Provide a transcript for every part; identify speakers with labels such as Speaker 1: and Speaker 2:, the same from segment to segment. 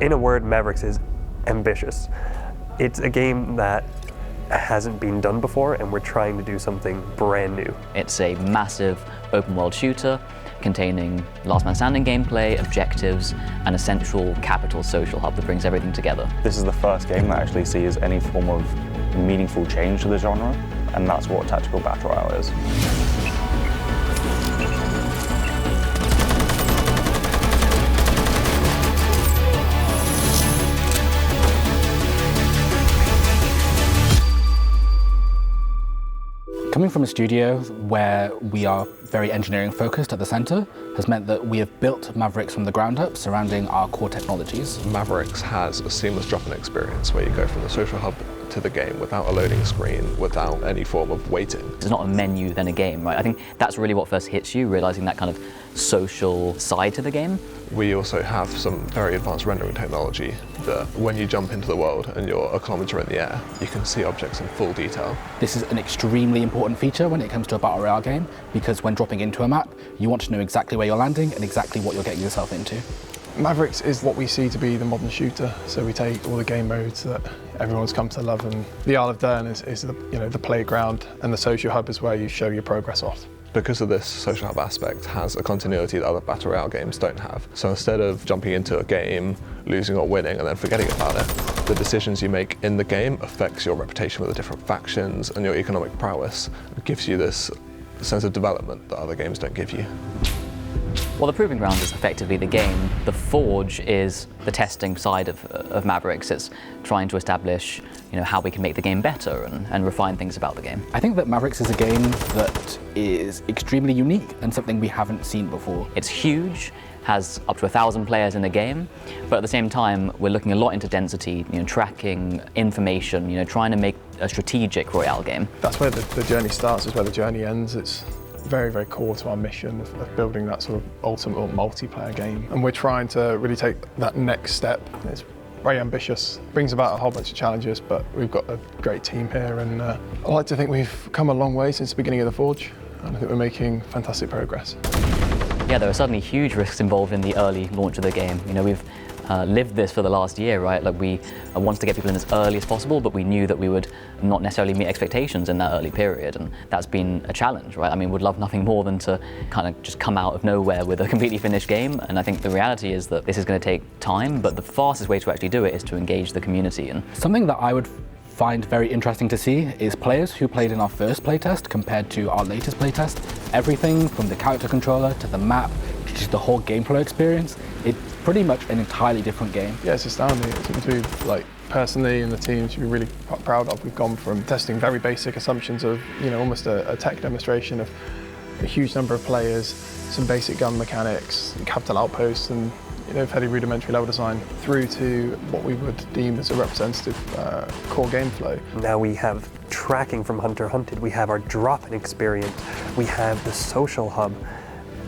Speaker 1: In a word, Mavericks is ambitious. It's a game that hasn't been done before, and we're trying to do something brand new.
Speaker 2: It's a massive open world shooter containing last man standing gameplay, objectives, and a central capital social hub that brings everything together.
Speaker 3: This is the first game that actually sees any form of meaningful change to the genre, and that's what tactical battle royale is.
Speaker 4: Coming from a studio where we are very engineering focused at the center has meant that we have built Mavericks from the ground up surrounding our core technologies.
Speaker 5: Mavericks has a seamless drop-in experience where you go from the social hub to the game without a loading screen, without any form of waiting.
Speaker 2: It's not a menu then a game, right? I think that's really what first hits you, realizing that kind of social side to the game.
Speaker 5: We also have some very advanced rendering technology that when you jump into the world and you're a kilometre in the air, you can see objects in full detail.
Speaker 4: This is an extremely important feature when it comes to a battle royale game, because when dropping into a map, you want to know exactly where you're landing and exactly what you're getting yourself into.
Speaker 6: Mavericks is what we see to be the modern shooter, so we take all the game modes that everyone's come to love, and the Isle of Dern is the playground, and the social hub is where you show your progress off.
Speaker 5: Because of this, social hub aspect has a continuity that other battle royale games don't have. So instead of jumping into a game, losing or winning, and then forgetting about it, the decisions you make in the game affects your reputation with the different factions and your economic prowess. It gives you this sense of development that other games don't give you.
Speaker 2: Well, the Proving Ground is effectively the game. The Forge is the testing side of Mavericks. It's trying to establish, how we can make the game better and refine things about the game.
Speaker 4: I think that Mavericks is a game that is extremely unique and something we haven't seen before.
Speaker 2: It's huge, has up to 1,000 players in the game, but at the same time, we're looking a lot into density, tracking information, trying to make a strategic Royale game.
Speaker 6: That's where the journey starts, is where the journey ends. It's very, very core to our mission of building that sort of ultimate multiplayer game. And we're trying to really take that next step. It's very ambitious, brings about a whole bunch of challenges, but we've got a great team here, and I like to think we've come a long way since the beginning of the Forge, and I think we're making fantastic progress.
Speaker 2: Yeah, there are suddenly huge risks involved in the early launch of the game. We've lived this for the last year, right? Like, we wanted to get people in as early as possible, but we knew that we would not necessarily meet expectations in that early period, and that's been a challenge, right? I mean, we'd love nothing more than to kind of just come out of nowhere with a completely finished game, and I think the reality is that this is going to take time, but the fastest way to actually do it is to engage the community. And
Speaker 4: something that I would find very interesting to see is players who played in our first playtest compared to our latest playtest. Everything from the character controller to the map to just the whole gameplay experience, it's pretty much an entirely different game.
Speaker 6: Yeah, it's astounding. It's something we, personally, and the team should be really proud of. We've gone from testing very basic assumptions of, almost a tech demonstration of a huge number of players, some basic gun mechanics, capital outposts, and fairly rudimentary level design, through to what we would deem as a representative core game flow.
Speaker 1: Now we have tracking from Hunter Hunted, we have our drop-in experience, we have the social hub,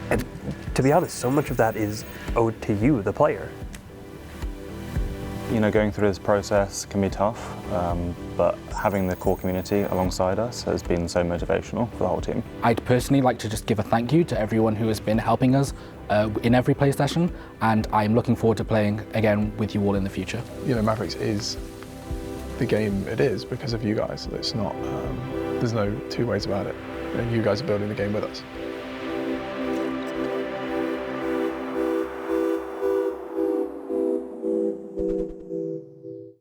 Speaker 1: and to be honest, so much of that is owed to you, the player.
Speaker 3: Going through this process can be tough, but having the core community alongside us has been so motivational for the whole team.
Speaker 4: I'd personally like to just give a thank you to everyone who has been helping us in every play session, and I'm looking forward to playing again with you all in the future.
Speaker 6: Mavericks is the game it is because of you guys. It's not, there's no two ways about it. You guys are building the game with us.